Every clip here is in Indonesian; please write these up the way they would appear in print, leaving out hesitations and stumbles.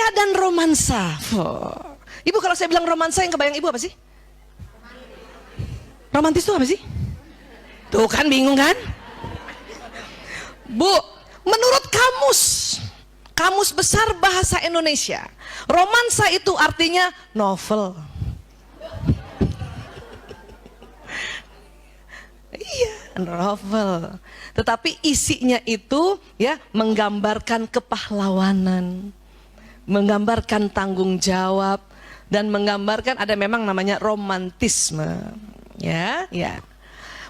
pria dan romansa. Ibu kalau saya bilang romansa, yang kebayang ibu apa sih? Romantis itu apa sih? Tuh kan bingung kan? Bu, menurut Kamus Besar Bahasa Indonesia, romansa itu artinya novel. Iya, novel. Tetapi isinya itu ya menggambarkan kepahlawanan, menggambarkan tanggung jawab, dan menggambarkan ada memang namanya romantisme. Ya.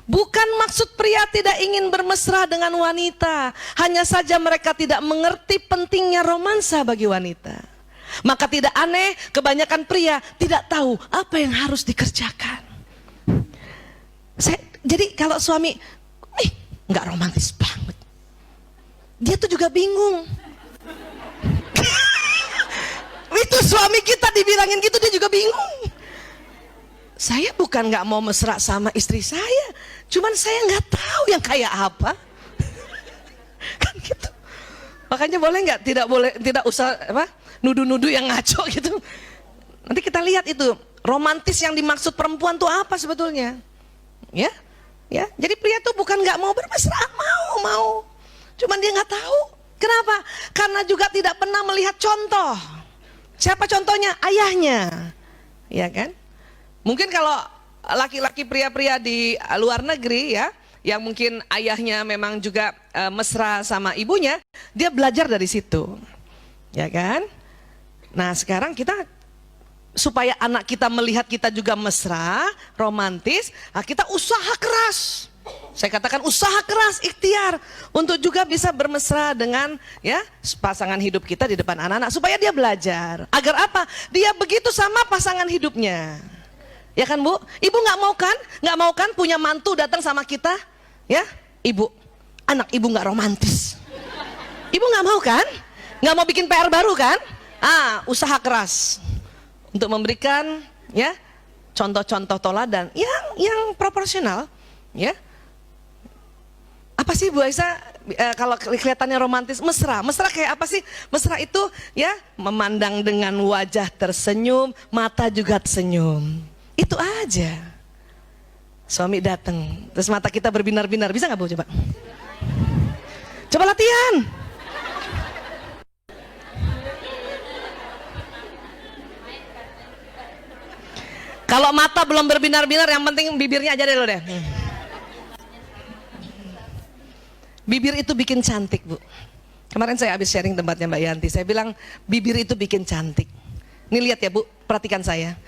Bukan maksud pria tidak ingin bermesra dengan wanita, hanya saja mereka tidak mengerti pentingnya romansa bagi wanita. Maka tidak aneh kebanyakan pria tidak tahu apa yang harus dikerjakan. Jadi kalau suami, nggak romantis banget, dia tuh juga bingung. Itu suami kita dibilangin gitu, dia juga bingung. Saya bukan nggak mau mesra sama istri saya, cuman saya nggak tahu yang kayak apa. Kan gitu. Makanya boleh nggak, tidak usah nuduh-nuduh yang ngaco gitu. Nanti kita lihat itu romantis yang dimaksud perempuan tuh apa sebetulnya. Ya. Jadi pria tuh bukan nggak mau bermesra, mau. Cuman dia nggak tahu. Kenapa? Karena juga tidak pernah melihat contoh. Siapa contohnya? Ayahnya. Ya kan? Mungkin kalau laki-laki pria-pria di luar negeri ya, yang mungkin ayahnya memang juga mesra sama ibunya, dia belajar dari situ. Ya kan? Nah, sekarang kita supaya anak kita melihat kita juga mesra, romantis, nah kita usaha keras. Saya katakan usaha keras, ikhtiar untuk juga bisa bermesra dengan ya pasangan hidup kita di depan anak-anak, supaya dia belajar. Agar apa? Dia begitu sama pasangan hidupnya. Ya kan Bu? Ibu nggak mau kan punya mantu datang sama kita? Ya, ibu, anak ibu nggak romantis. Ibu nggak mau kan? Nggak mau bikin PR baru kan? Usaha keras untuk memberikan ya contoh-contoh teladan yang proporsional. Ya, apa sih Bu Aisyah kalau kelihatannya romantis? Mesra kayak apa sih? Mesra itu ya memandang dengan wajah tersenyum, mata juga tersenyum. Itu aja. Suami datang, terus mata kita berbinar-binar, bisa nggak Bu coba? Coba latihan. Kalau mata belum berbinar-binar, yang penting bibirnya aja deh lo deh. Bibir itu bikin cantik Bu. Kemarin saya habis sharing tempatnya Mbak Yanti, saya bilang bibir itu bikin cantik. Ini lihat ya Bu, perhatikan saya.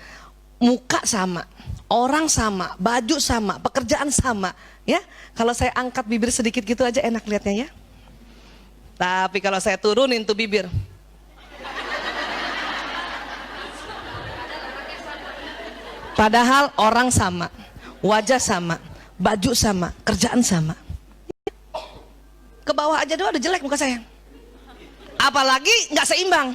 Muka sama, orang sama, baju sama, pekerjaan sama, ya. Kalau saya angkat bibir sedikit gitu aja enak lihatnya ya. Tapi kalau saya turunin tuh bibir, padahal orang sama, wajah sama, baju sama, kerjaan sama, ke bawah aja doang udah jelek muka saya. Apalagi nggak seimbang.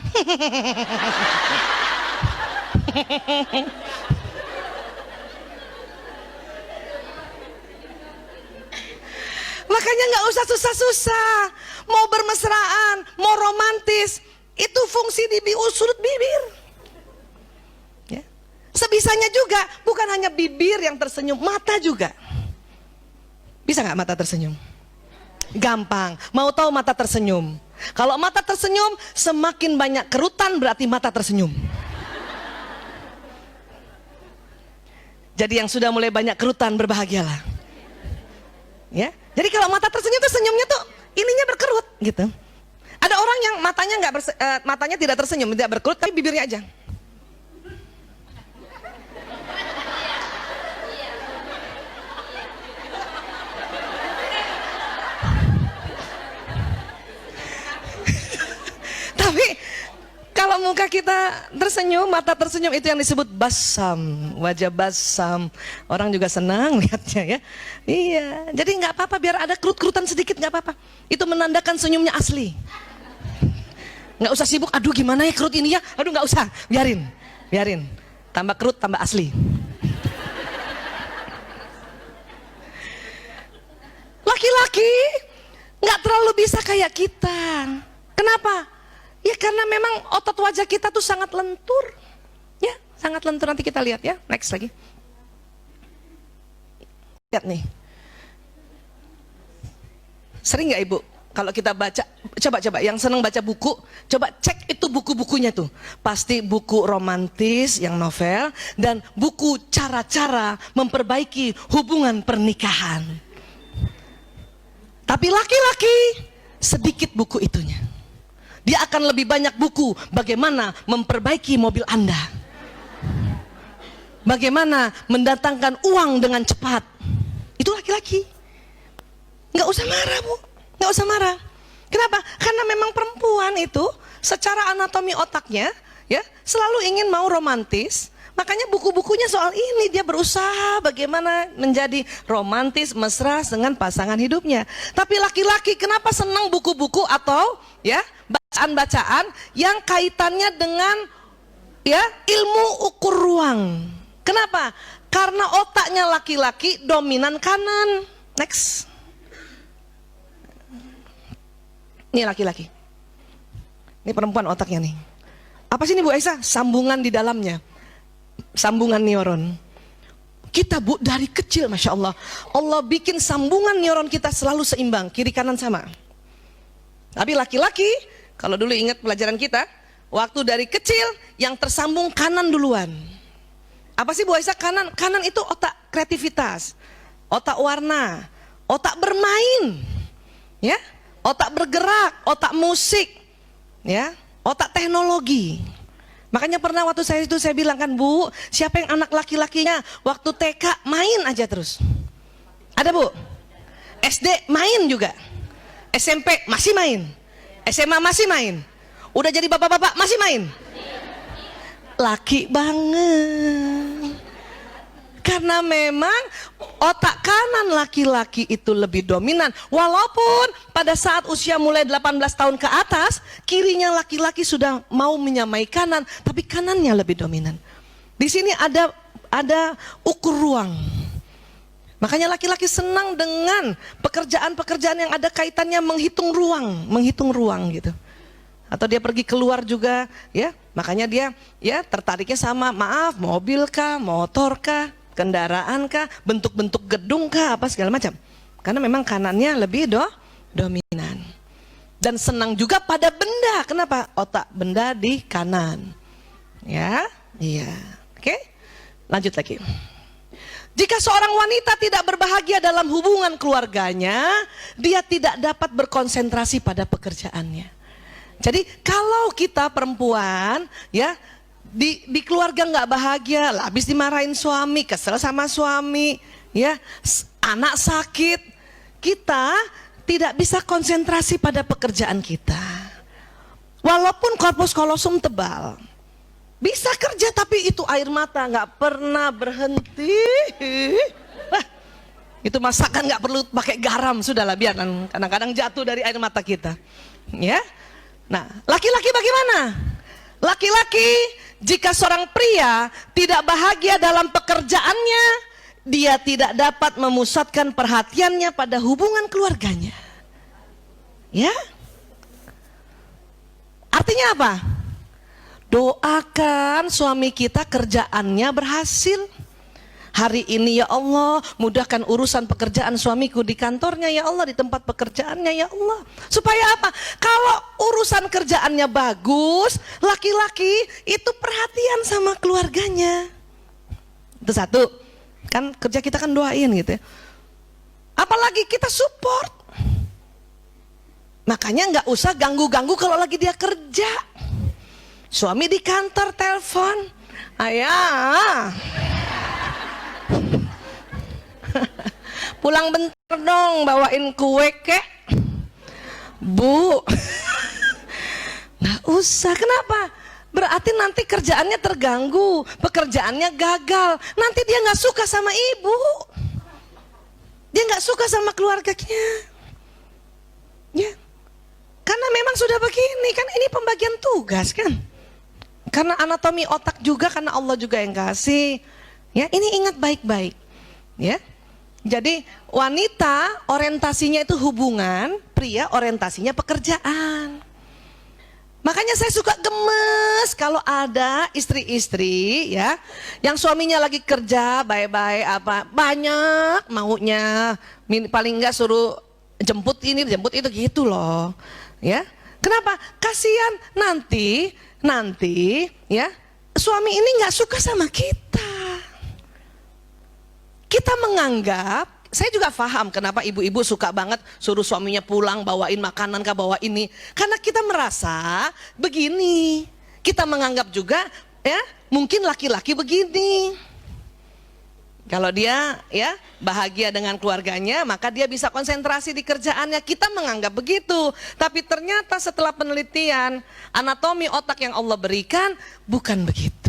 Makanya nggak usah susah-susah. Mau bermesraan, mau romantis, itu fungsi di sudut bibir. Ya. Sebisanya juga, bukan hanya bibir yang tersenyum, mata juga. Bisa nggak mata tersenyum? Gampang. Mau tahu mata tersenyum? Kalau mata tersenyum, semakin banyak kerutan berarti mata tersenyum. Jadi yang sudah mulai banyak kerutan berbahagialah. Ya. Jadi kalau mata tersenyum tuh senyumnya tuh ininya berkerut gitu. Ada orang yang matanya tidak tersenyum, tidak berkerut, tapi bibirnya aja. Tapi kalau muka kita tersenyum, mata tersenyum, itu yang disebut basam, wajah basam. Orang juga senang lihatnya ya. Iya, jadi nggak apa-apa biar ada kerut-kerutan sedikit, nggak apa-apa. Itu menandakan senyumnya asli. Nggak usah sibuk, aduh gimana ya kerut ini ya, aduh nggak usah, biarin. Tambah kerut, tambah asli. Laki-laki nggak terlalu bisa kayak kita. Kenapa? Ya karena memang otot wajah kita tuh sangat lentur. Ya, sangat lentur, nanti kita lihat ya. Next lagi. Lihat nih. Sering nggak Ibu? Kalau kita baca, coba yang senang baca buku, coba cek itu buku-bukunya tuh. Pasti buku romantis yang novel dan buku cara-cara memperbaiki hubungan pernikahan. Tapi laki-laki sedikit buku itunya. Dia akan lebih banyak buku bagaimana memperbaiki mobil Anda. Bagaimana mendatangkan uang dengan cepat. Itu laki-laki. Nggak usah marah, Bu. Nggak usah marah. Kenapa? Karena memang perempuan itu secara anatomi otaknya ya selalu ingin mau romantis. Makanya buku-bukunya soal ini, dia berusaha bagaimana menjadi romantis, mesra dengan pasangan hidupnya. Tapi laki-laki kenapa senang buku-buku atau ya bacaan-bacaan yang kaitannya dengan ya ilmu ukur ruang. Kenapa? Karena otaknya laki-laki dominan kanan. Next. Ini laki-laki. Ini perempuan otaknya nih. Apa sih ini Bu Aisyah? Sambungan di dalamnya. Sambungan neuron. Kita Bu dari kecil Masya Allah. Allah bikin sambungan neuron kita selalu seimbang. Kiri kanan sama. Tapi laki-laki, kalau dulu ingat pelajaran kita, waktu dari kecil yang tersambung kanan duluan. Apa sih Bu Aisyah kanan? Kanan itu otak kreativitas. Otak warna. Otak bermain. Ya. Otak bergerak, otak musik, ya, otak teknologi. Makanya pernah waktu saya bilang kan Bu, siapa yang anak laki-lakinya waktu TK main aja terus? Ada Bu? SD main juga, SMP masih main, SMA masih main, udah jadi bapak-bapak masih main. Laki banget. Karena memang otak kanan laki-laki itu lebih dominan. Walaupun pada saat usia mulai 18 tahun ke atas, kirinya laki-laki sudah mau menyamai kanan, tapi kanannya lebih dominan. Di sini ada ukur ruang. Makanya laki-laki senang dengan pekerjaan-pekerjaan yang ada kaitannya menghitung ruang gitu. Atau dia pergi keluar juga, ya. Makanya dia ya tertariknya sama, maaf, mobil kah, motor kah, kendaraan kah, bentuk-bentuk gedung kah, apa segala macam. Karena memang kanannya lebih dominan. Dan senang juga pada benda. Kenapa? Otak benda di kanan. Ya, iya. Oke, lanjut lagi. Jika seorang wanita tidak berbahagia dalam hubungan keluarganya, dia tidak dapat berkonsentrasi pada pekerjaannya. Jadi kalau kita perempuan, ya, di keluarga nggak bahagia, habis dimarahin suami, kesel sama suami, ya, anak sakit, kita tidak bisa konsentrasi pada pekerjaan kita. Walaupun korpus kolosum tebal, bisa kerja tapi itu air mata nggak pernah berhenti. Itu masakan nggak perlu pakai garam, sudahlah biar kadang-kadang jatuh dari air mata kita, ya. Nah, laki-laki bagaimana? Laki-laki, jika seorang pria tidak bahagia dalam pekerjaannya, dia tidak dapat memusatkan perhatiannya pada hubungan keluarganya. Ya? Artinya apa? Doakan suami kita kerjaannya berhasil. Hari ini ya Allah, mudahkan urusan pekerjaan suamiku di kantornya ya Allah, di tempat pekerjaannya ya Allah. Supaya apa? Kalau urusan kerjaannya bagus, laki-laki itu perhatian sama keluarganya. Itu satu. Kan kerja kita kan doain gitu ya. Apalagi kita support. Makanya nggak usah ganggu-ganggu kalau lagi dia kerja. Suami di kantor telepon, ayah. Pulang bentar dong, bawain kue kek. Bu, nggak usah. Kenapa? Berarti nanti kerjaannya terganggu, pekerjaannya gagal. Nanti dia nggak suka sama ibu, dia nggak suka sama keluarganya. Ya, karena memang sudah begini kan, ini pembagian tugas kan. Karena anatomi otak juga, karena Allah juga yang kasih. Ya, ini ingat baik-baik. Ya. Jadi wanita orientasinya itu hubungan, pria orientasinya pekerjaan. Makanya saya suka gemes kalau ada istri-istri ya yang suaminya lagi kerja baik-baik apa banyak maunya paling enggak suruh jemput ini jemput itu gitu loh ya. Kenapa? Kasihan nanti ya suami ini nggak suka sama kita. Kita menganggap, saya juga paham kenapa ibu-ibu suka banget suruh suaminya pulang bawain makanan kah bawa ini. Karena kita merasa begini. Kita menganggap juga ya mungkin laki-laki begini. Kalau dia ya bahagia dengan keluarganya maka dia bisa konsentrasi di kerjaannya. Kita menganggap begitu. Tapi ternyata setelah penelitian anatomi otak yang Allah berikan bukan begitu.